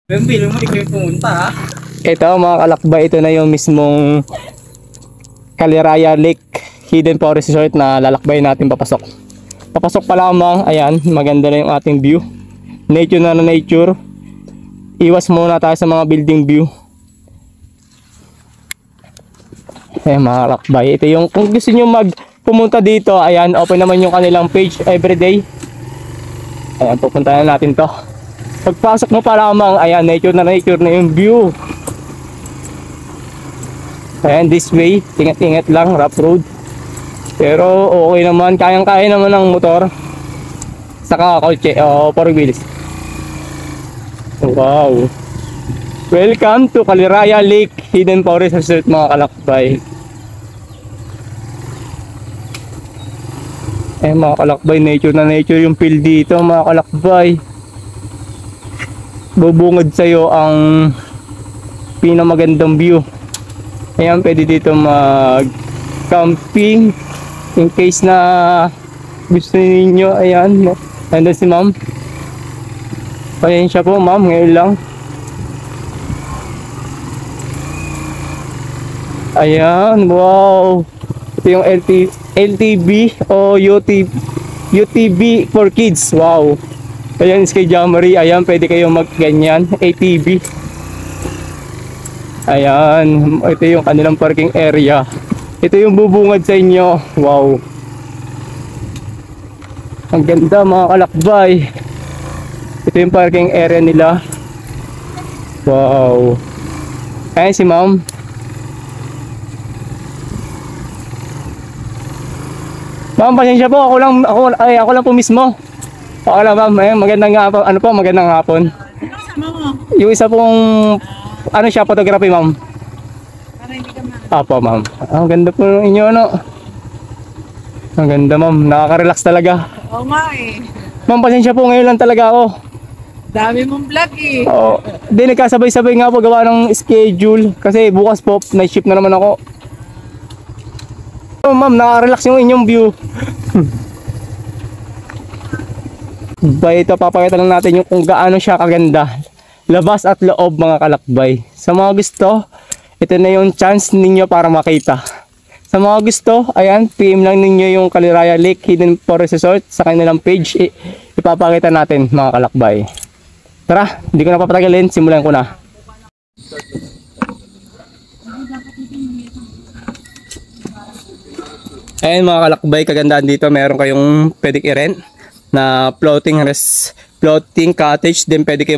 Bilong mo, ikaw yung pumunta ha. Ito mga kalakbay, ito na yung mismong Caliraya Lake Hidden Forest Resort na lalakbay natin papasok. Papasok pa lamang, ayan, maganda na yung ating view. Nature na nature. Iwas muna tayo sa mga building view. Ayan mga kalakbay, ito yung kung gusto nyo pumunta dito, ayan, open naman yung kanilang page everyday. Ayan, pupuntahan natin to. Pagpasok mo pa lamang, ayan, nature na yung view. Ayan, this way, ingat-ingat lang, rough road. Pero okay naman, kayang-kaya naman ng motor. Saka kotse, o 4 wheels. Wow. Welcome to Caliraya Lake Hidden Forest Resort mga kalakbay. Mga kalakbay, nature na nature yung feel dito mga kalakbay. Bubungad sa'yo ang pinamagandang view. Ayan, pwede dito mag camping in case na gusto ninyo. Ayan, nandun si ma'am. Pasensya po ma'am, ngayon lang. Ayan, wow. Ito yung LTV o UTV for kids. Wow. Ayan, Sky Jamboree. Ayan, pwede kayong mag-ganyan. ATV. Ayan, ito yung kanilang parking area. Ito yung bubungad sa inyo. Wow. Ang ganda mga kalakbay. Ito yung parking area nila. Wow. Ayan si ma'am. Ma'am, pasensya po. Ako lang po mismo. Okay lang ma'am, magandang hapon. Ano po, magandang hapon. Yung isa pong, ano siya, photography ma'am? Para hindi ka ma'am. Apo ma'am. Ang ganda po ng inyo, ano? Ang ganda ma'am, nakaka-relax talaga. Oo nga eh. Ma'am, pasensya po, ngayon lang talaga ako. Dami mong vlog eh. Oo, di nagkasabay-sabay nga po gawa ng schedule. Kasi bukas po, night shift na naman ako. Oh, ma'am, nakaka-relax yung inyong view. Ba, ito papakita lang natin yung kung gaano siya kaganda. Labas at loob mga kalakbay. Sa mga gusto, ito na yung chance ninyo para makita. Sa mga gusto, ayan, PM lang ninyo yung Caliraya Lake Hidden Forest Resort sa kanilang page. Ipapakita natin mga kalakbay. Tara, hindi ko na papatagalin, simulan ko na. Ayan mga kalakbay, kagandaan dito. Meron kayong pwedeng i-rent na floating cottage. Then pwede kayo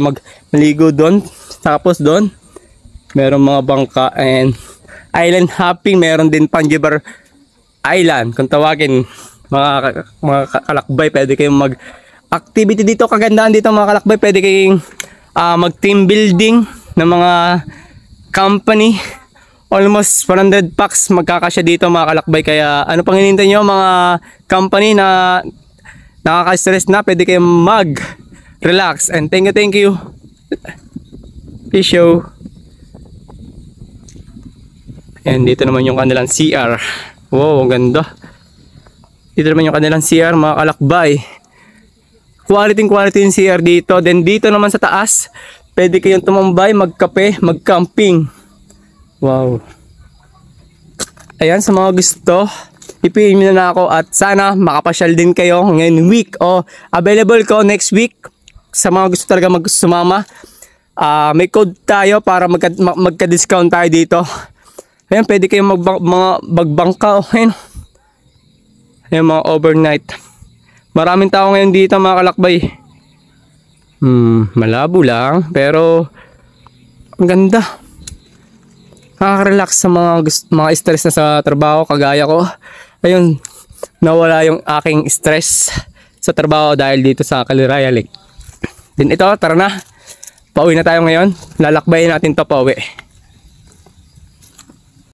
maligo doon. Tapos doon meron mga bangka and island hopping. Meron din Panjibar Island kung tawagin mga kalakbay. Pwede kayong mag activity dito. Kagandaan dito mga kalakbay, pwede kayong mag team building ng mga company. Almost 100 packs magkakasya dito mga kalakbay. Kaya ano pang hinihintay nyo mga company na nakaka-stress na, pwede kayong mag-relax. And thank you. Peace show. And dito naman yung kanilang CR. Wow, ang ganda. Dito naman yung kanilang CR mga kalakbay. Quality yung CR dito. Then dito naman sa taas, pwede kayong tumambay, magkape, mag-camping. Wow. Ayan, sa mga gusto, ipin nyo na ako at sana makapasyal din kayo ngayon week o available ko next week sa mga gusto talaga sumama. May code tayo para magka-discount tayo dito. Ayan, pwede kayong magbangka. Ayan, mga overnight. Maraming tao ngayon dito mga kalakbay. Malabo lang pero ang ganda. Nakaka-relax sa mga stress na sa trabaho kagaya ko. Ayun, nawala yung aking stress sa trabaho dahil dito sa Caliraya Lake. Then ito, tara na. Pauwi na tayo ngayon. Lalakbayin natin to pauwi.